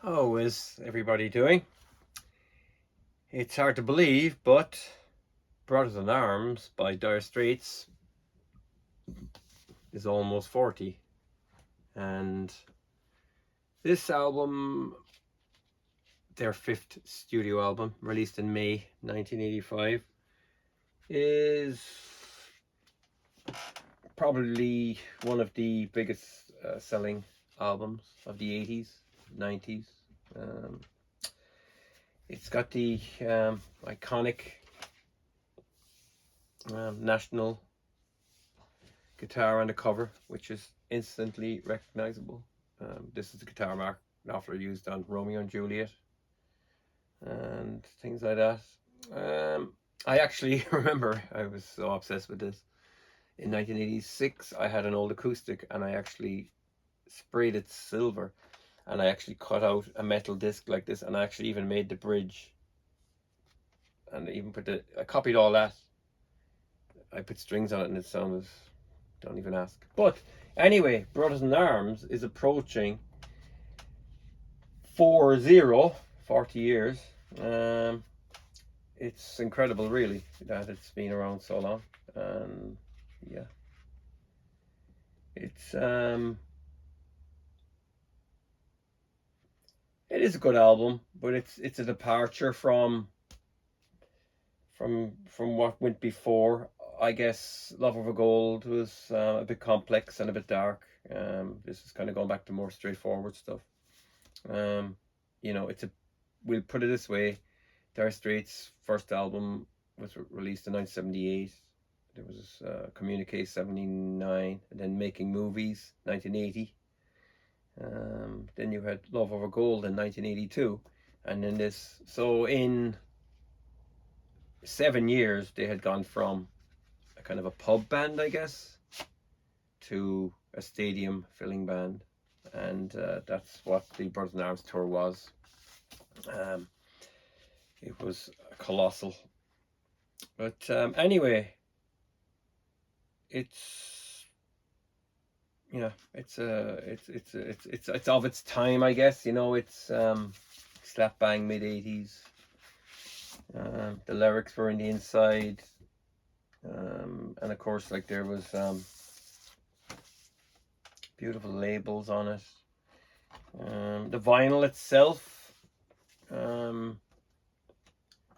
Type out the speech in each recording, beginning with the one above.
How is everybody doing? It's hard to believe, but Brothers in Arms by Dire Straits is almost 40. And this album, their fifth studio album, released in May 1985, is probably one of the biggest selling albums of the 80s, 90s. Um, it's got the iconic national guitar on the cover, which is instantly recognizable. This is the guitar Mark Knopfler used on Romeo and Juliet and things like that. I actually remember I was so obsessed with this. In 1986, I had an old acoustic and I actually sprayed it silver, and I actually cut out a metal disc like this, and I actually even made the bridge, and I copied all that. I put strings on it and it sounded, don't even ask. But anyway, Brothers in Arms is approaching 40 years. It's incredible, really, that it's been around so long. Yeah, it's it is a good album, but it's a departure from what went before. I guess Love Over Gold was a bit complex and a bit dark. This is kind of going back to more straightforward stuff. It's we'll put it this way: Dire Straits' first album was released in 1978. There was Communique 79, and then Making Movies 1980. Then you had Love Over Gold in 1982, and then this. So in 7 years, they had gone from a kind of a pub band, I guess, to a stadium filling band, and that's what the Brothers in Arms tour was. It was colossal, but anyway, it's it's of its time, I guess. It's slap bang mid-80s. The lyrics were in the inside, and of course, like, there was beautiful labels on it. The vinyl itself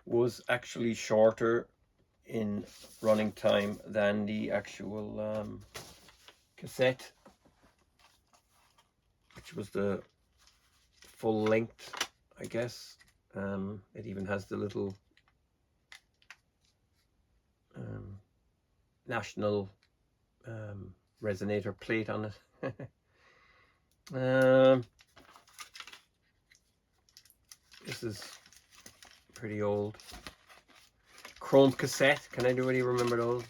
was actually shorter in running time than the actual cassette, which was the full length, I guess. It even has the little national resonator plate on it. This is pretty old. Chrome cassette. Can anybody remember those?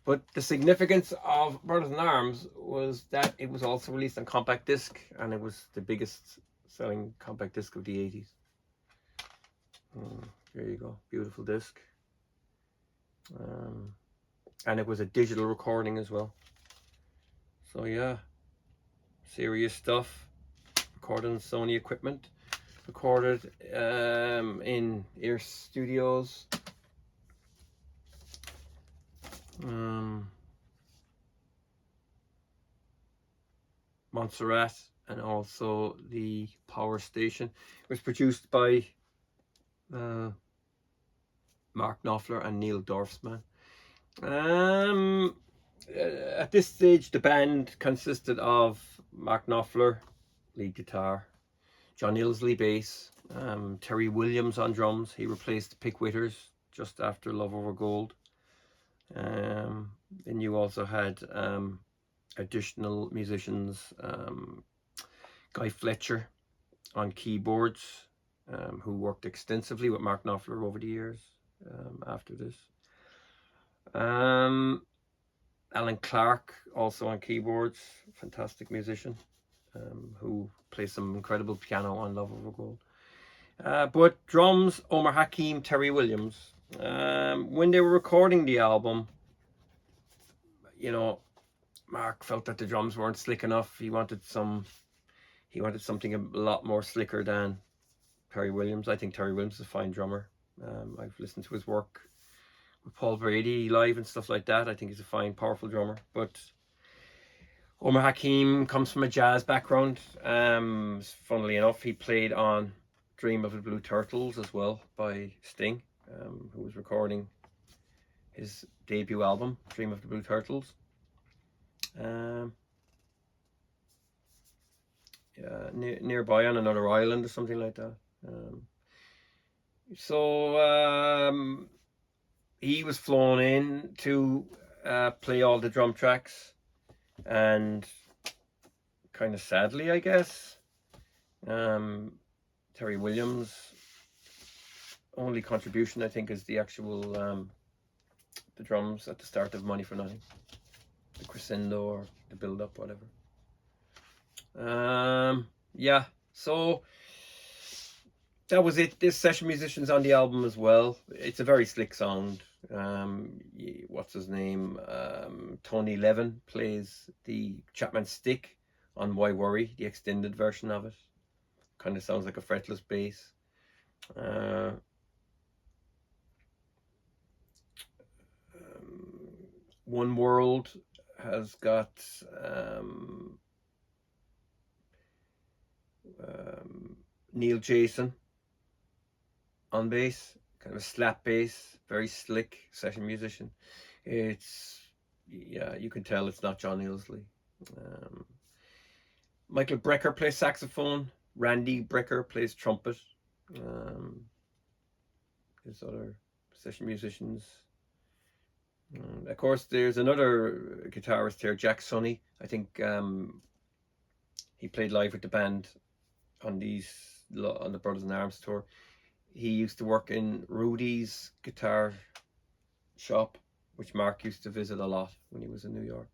But the significance of Brothers in Arms was that it was also released on compact disc, and it was the biggest selling compact disc of the 80s. There you go. Beautiful disc. And it was a digital recording as well. So yeah, serious stuff. Recorded on Sony equipment. Recorded in Ear Studios. Montserrat, and also the Power Station. It was produced by Mark Knopfler and Neil Dorfman. At this stage, the band consisted of Mark Knopfler, lead guitar, John Ilsley, bass, Terry Williams on drums. He replaced Pick Withers just after Love Over Gold. Then you also had additional musicians, Guy Fletcher on keyboards, who worked extensively with Mark Knopfler over the years after this. Alan Clark also on keyboards, fantastic musician, who plays some incredible piano on Love Over Gold. But drums, Omar Hakim, Terry Williams. When they were recording the album, Mark felt that the drums weren't slick enough. He wanted some He wanted something a lot more slicker than Terry Williams. I think Terry Williams is a fine drummer. I've listened to his work with Paul Brady live and stuff like that. I think he's a fine, powerful drummer. But Omar Hakim comes from a jazz background. Funnily enough, he played on Dream of the Blue Turtles as well by Sting, who was recording his debut album, Dream of the Blue Turtles. Nearby on another island or something like that. He was flown in to play all the drum tracks, and kind of sadly, I guess, Terry Williams' only contribution, I think, is the actual the drums at the start of Money for Nothing, the crescendo or the build up, whatever. Yeah, so that was it. There's session musicians on the album as well. It's a very slick sound. What's his name? Tony Levin plays the Chapman stick on Why Worry, the extended version of it. Kind of sounds like a fretless bass. One World has got Neil Jason on bass, kind of a slap bass, very slick session musician. It's, yeah, you can tell it's not John Illsley. Michael Brecker plays saxophone. Randy Brecker plays trumpet. There's other session musicians. Of course, there's another guitarist here, Jack Sonny. I think he played live with the band on the Brothers in Arms tour. He used to work in Rudy's guitar shop, which Mark used to visit a lot when he was in New York.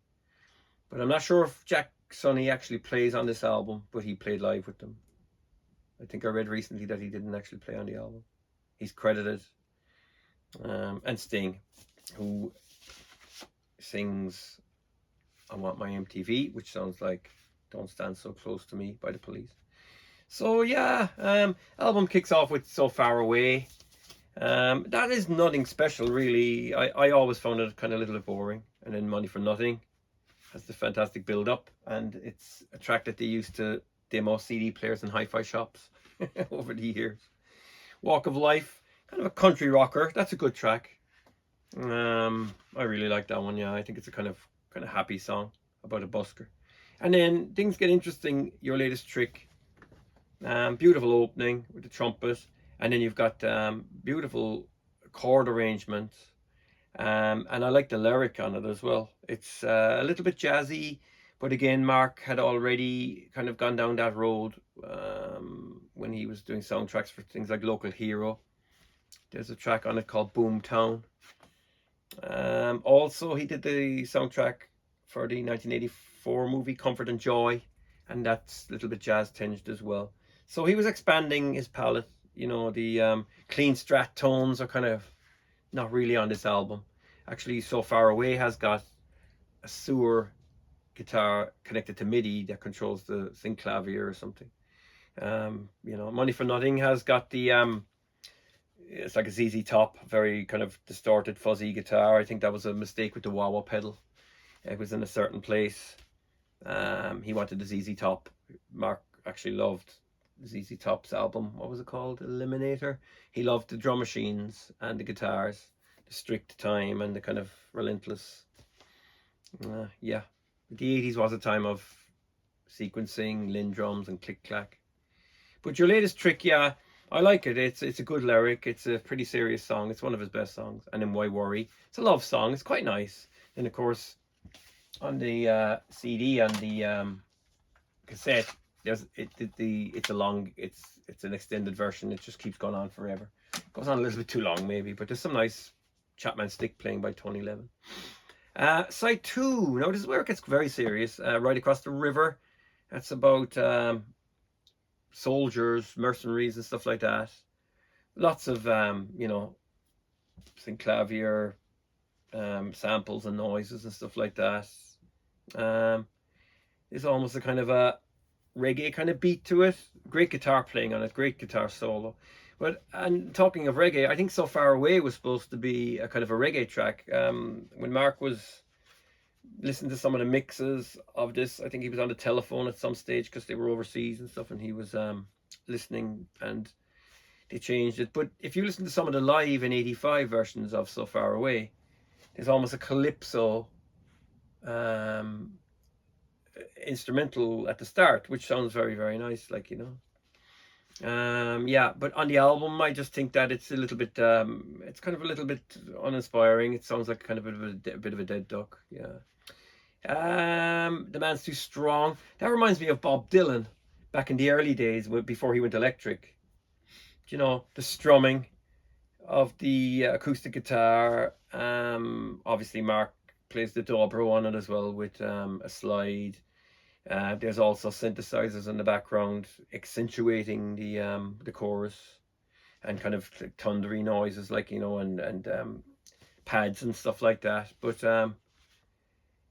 But I'm not sure if Jack Sonny actually plays on this album, but he played live with them. I think I read recently that he didn't actually play on the album. He's credited. And Sting, who sings I Want My MTV, which sounds like Don't Stand So Close to Me by the Police. So yeah, album kicks off with So Far Away. That is nothing special, really. I always found it kind of a little bit boring. And then Money for Nothing has the fantastic build-up, and it's a track that they used to demo CD players in hi-fi shops over the years. Walk of Life, kind of a country rocker. That's a good track. I really like that one. Yeah, I think it's a kind of happy song about a busker. And then things get interesting. Your Latest Trick. Beautiful opening with the trumpet, and then you've got beautiful chord arrangements, and I like the lyric on it as well. It's a little bit jazzy, but again, Mark had already kind of gone down that road when he was doing soundtracks for things like Local Hero. There's a track on it called Boom Town. Also, he did the soundtrack for the 1984 movie Comfort and Joy, and that's a little bit jazz tinged as well. So he was expanding his palette. You know, the clean Strat tones are kind of not really on this album. Actually, So Far Away has got a sewer guitar connected to MIDI that controls the synclavier or something. You know, Money for Nothing has got the it's like a ZZ Top, very kind of distorted, fuzzy guitar. I think that was a mistake with the wah-wah pedal. It was in a certain place. He wanted the ZZ Top. Mark actually loved ZZ Top's album. What was it called? Eliminator. He loved the drum machines and the guitars, the strict time and the kind of relentless. Yeah, the 80s was a time of sequencing, Linn drums and click clack. But Your Latest Trick, yeah, I like it. It's a good lyric. It's a pretty serious song. It's one of his best songs. And then Why Worry? It's a love song. It's quite nice. And of course, on the CD and the cassette, it's an extended version. It just keeps going on forever. It goes on a little bit too long maybe, but there's some nice Chapman stick playing by Tony Levin. Side 2. Now this is where it gets very serious. Right Across the River. That's about soldiers, mercenaries and stuff like that. Lots of you know, synclavier samples and noises and stuff like that. It's almost a kind of a reggae kind of beat to it. Great guitar playing on it, great guitar solo. But, and talking of reggae, I think So Far Away was supposed to be a kind of a reggae track. When Mark was listening to some of the mixes of this, I think he was on the telephone at some stage because they were overseas and stuff, and he was listening, and they changed it. But if you listen to some of the live in '85 versions of So Far Away, there's almost a calypso instrumental at the start, which sounds very, very nice, like, you know. Yeah, but on the album, I just think that it's a little bit, it's kind of a little bit uninspiring. It sounds like kind of a bit of a dead duck. Yeah. The Man's Too Strong. That reminds me of Bob Dylan back in the early days before he went electric. You know, the strumming of the acoustic guitar. Obviously, Mark plays the dobro on it as well with a slide. There's also synthesizers in the background accentuating the chorus, and kind of thundery noises, like, you know, and pads and stuff like that. But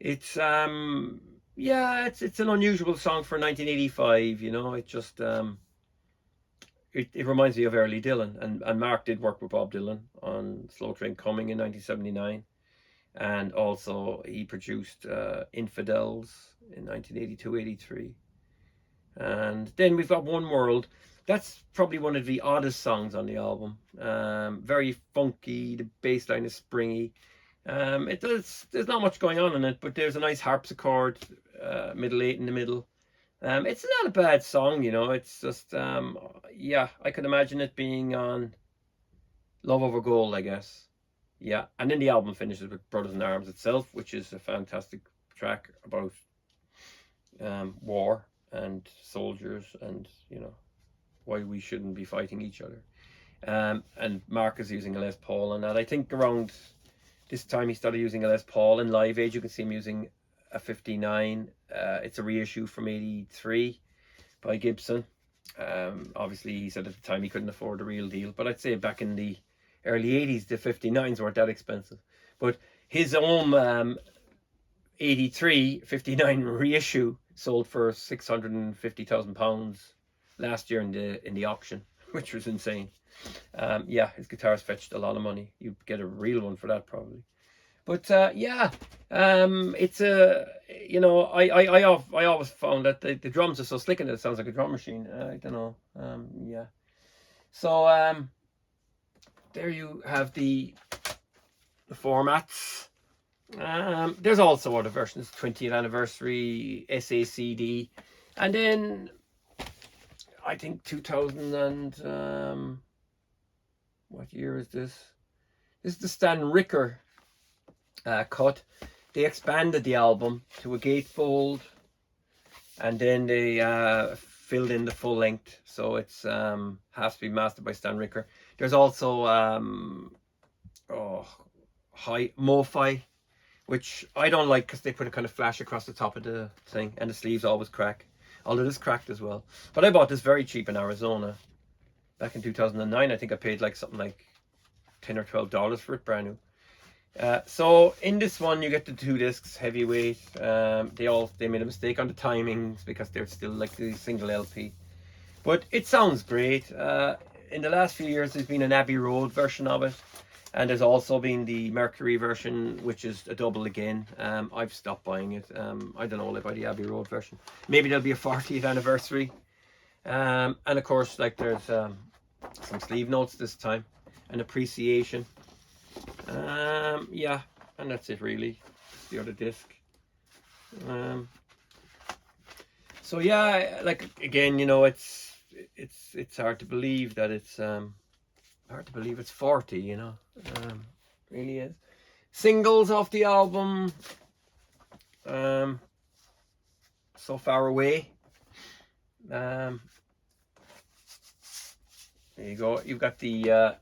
it's yeah, it's an unusual song for 1985. You know, it just it reminds me of early Dylan, and Mark did work with Bob Dylan on Slow Train Coming in 1979. And also he produced Infidels in 1982-83. And then we've got One World. That's probably one of the oddest songs on the album. Very funky, the bass line is springy. There's not much going on in it, but there's a nice harpsichord, middle eight in the middle. It's not a bad song, you know. It's just, yeah, I could imagine it being on Love Over Gold, I guess. Yeah, and then the album finishes with Brothers in Arms itself, which is a fantastic track about war and soldiers, and, you know, why we shouldn't be fighting each other. And Mark is using a Les Paul on that. I think around this time he started using a Les Paul. In Live Aid, you can see him using a 59. It's a reissue from '83 by Gibson. Obviously, he said at the time he couldn't afford the real deal, but I'd say back in the early '80s, the 59s weren't that expensive. But his own 83 59 reissue sold for £650,000 last year in the auction, which was insane. Yeah, his guitars fetched a lot of money. You'd get a real one for that probably. But yeah, it's a, you know, I always found that the drums are so slick in it. It sounds like a drum machine. I don't know. Yeah. So there you have the formats. There's also other versions: 20th anniversary, SACD, and then I think 2000 and what year is this? This is the Stan Ricker cut. They expanded the album to a gatefold, and then they filled in the full length, so it's has to be mastered by Stan Ricker. There's also high MoFi, which I don't like because they put a kind of flash across the top of the thing, and the sleeves always crack. Although this cracked as well. But I bought this very cheap in Arizona back in 2009. I think I paid like something like $10 or $12 for it, brand new. So in this one you get the 2 discs, heavyweight. They made a mistake on the timings because they're still like the single LP, but it sounds great. In the last few years there's been an Abbey Road version of it, and there's also been the Mercury version, which is a double again. I've stopped buying it. I don't know, will I buy the Abbey Road version? Maybe there'll be a 40th anniversary. And of course, like, there's some sleeve notes this time, an appreciation. Yeah, and that's it really. The other disc. So yeah, like, again, you know, it's hard to believe that it's hard to believe it's 40, you know. Really is. Singles off the album: So Far Away. There you go. You've got the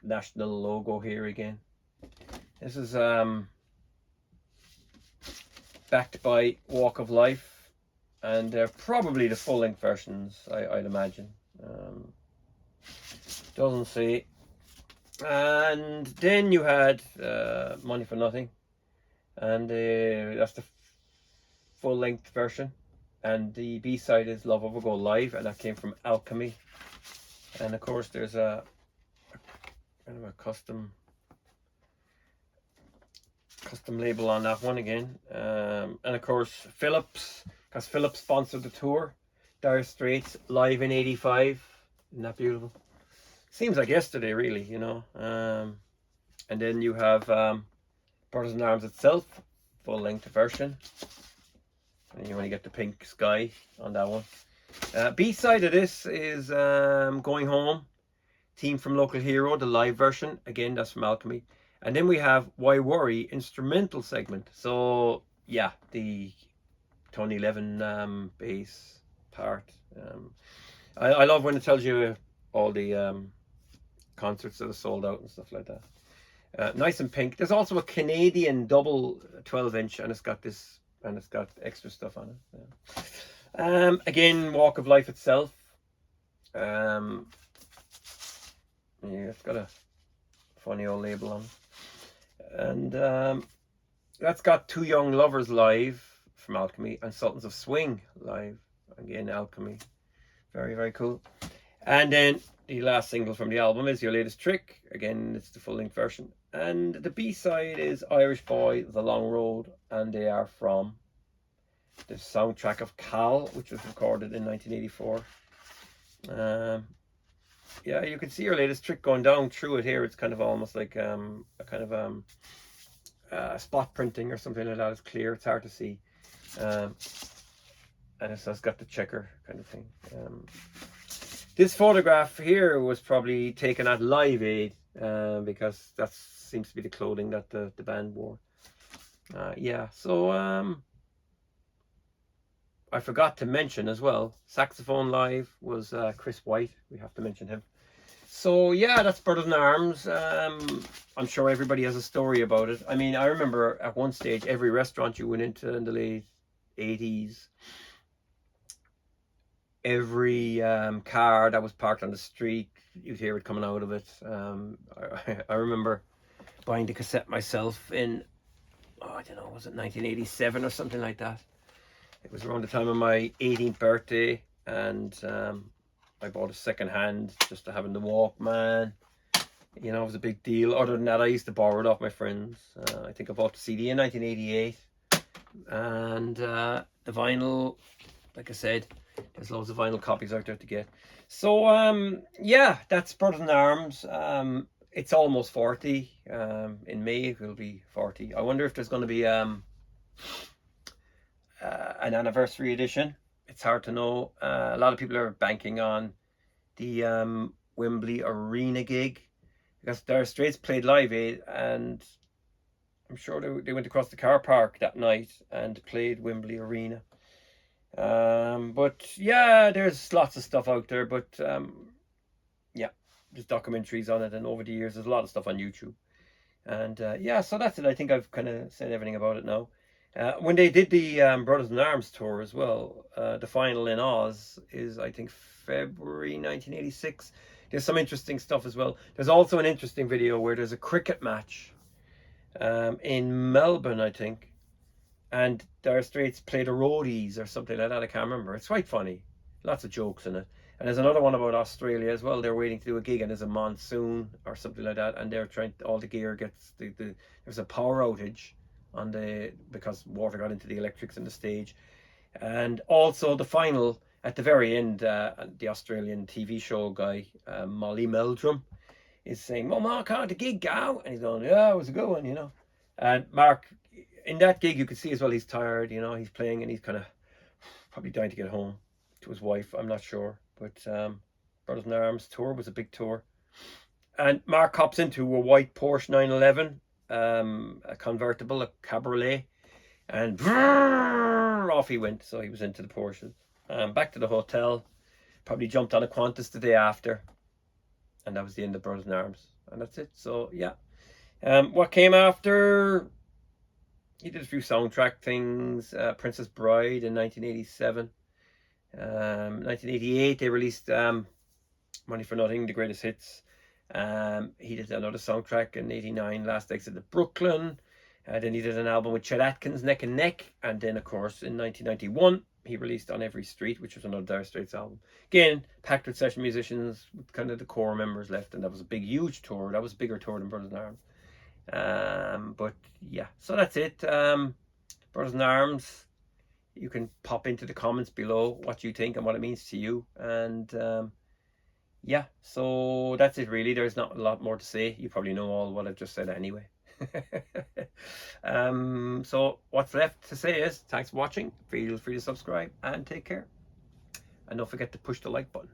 national logo here again. This is backed by Walk of Life, and they're probably the full-length versions, I'd imagine. Doesn't say. And then you had Money for Nothing, and that's the full-length version, and the B-side is Love Overgo Live, and that came from Alchemy. And of course there's a kind of a custom label on that one again. And of course Philips, because Philips sponsored the tour. Dire Straits live in '85. Isn't that beautiful? Seems like yesterday, really, you know. And then you have Brothers in Arms itself, full-length version. And you only get the pink sky on that one. B-side of this is Going Home, Team from Local Hero, the live version. Again, that's from Alchemy. And then we have Why Worry, instrumental segment. So, yeah, the Tony Levin bass part. I love when it tells you all the concerts that are sold out and stuff like that. Nice and pink. There's also a Canadian double 12-inch, and it's got this, and it's got extra stuff on it. Yeah. Again, Walk of Life itself. Yeah, it's got a funny old label on it. And that's got Two Young Lovers live from Alchemy, and Sultans of Swing live, again Alchemy. Very, very cool. And then the last single from the album is Your Latest Trick. Again, it's the full-length version. And the B-side is Irish Boy, The Long Road, and they are from the soundtrack of Cal, which was recorded in 1984. Yeah, you can see Your Latest Trick going down through it here. It's kind of almost like a kind of spot printing or something like that. It's clear, it's hard to see. And it's got the checker kind of thing. This photograph here was probably taken at Live Aid, because that seems to be the clothing that the band wore. Yeah, so I forgot to mention as well, saxophone live was Chris White. We have to mention him. So yeah, that's Brothers in Arms. I'm sure everybody has a story about it. I mean, I remember at one stage, every restaurant you went into in the late 80s, every car that was parked on the street, you'd hear it coming out of it. I remember buying the cassette myself in, I don't know, was it 1987 or something like that? It was around the time of my 18th birthday, and I bought a second hand just to have in the Walkman. You know, it was a big deal. Other than that, I used to borrow it off my friends. I think I bought the CD in 1988. And the vinyl, like I said, there's loads of vinyl copies out there to get. So, yeah, that's Brothers in Arms. It's almost 40. In May, it will be 40. I wonder if there's going to be an anniversary edition. It's hard to know. A lot of people are banking on the Wembley Arena gig, because Dire Straits played Live Aid, and I'm sure they went across the car park that night and played Wembley Arena. But yeah, there's lots of stuff out there, but yeah, there's documentaries on it, and over the years there's a lot of stuff on YouTube. And yeah, so that's it. I think I've kind of said everything about it now. When they did the Brothers in Arms tour as well, the final in Oz is, I think, February 1986. There's some interesting stuff as well. There's also an interesting video where there's a cricket match in Melbourne, I think, and Dire Straits played the roadies or something like that. I can't remember. It's quite funny. Lots of jokes in it. And there's another one about Australia as well. They're waiting to do a gig, and there's a monsoon or something like that, and they're trying, all the gear gets there's a power outage on because water got into the electrics in the stage. And also the final at the very end, the Australian TV show guy, Molly Meldrum, is saying, "Oh, Mark, how'd the gig go?" And he's going, "Yeah, it was a good one, you know." And Mark, in that gig, you could see as well, he's tired, you know, he's playing, and he's kind of probably dying to get home to his wife. I'm not sure, but Brothers in Arms tour was a big tour. And Mark hops into a white Porsche 911, a convertible, a cabriolet, and off he went. So he was into the Porsche. Back to the hotel, probably jumped on a Qantas the day after, and that was the end of Brothers in Arms, and that's it. So yeah, what came after? He did a few soundtrack things. Princess Bride in 1987. 1988 they released Money for Nothing, the greatest hits. He did another soundtrack in 89, Last Exit to Brooklyn. Then he did an album with Chet Atkins, Neck and Neck, and then of course in 1991 he released On Every Street, which was another Dire Straits album. Again, packed with session musicians, with kind of the core members left, and that was a big, huge tour. That was a bigger tour than Brothers in Arms. But yeah, so that's it. Brothers in Arms. You can pop into the comments below what you think and what it means to you. And yeah, so that's it really. There's not a lot more to say. You probably know all what I've just said anyway. So what's left to say is thanks for watching. Feel free to subscribe and take care. And don't forget to push the like button.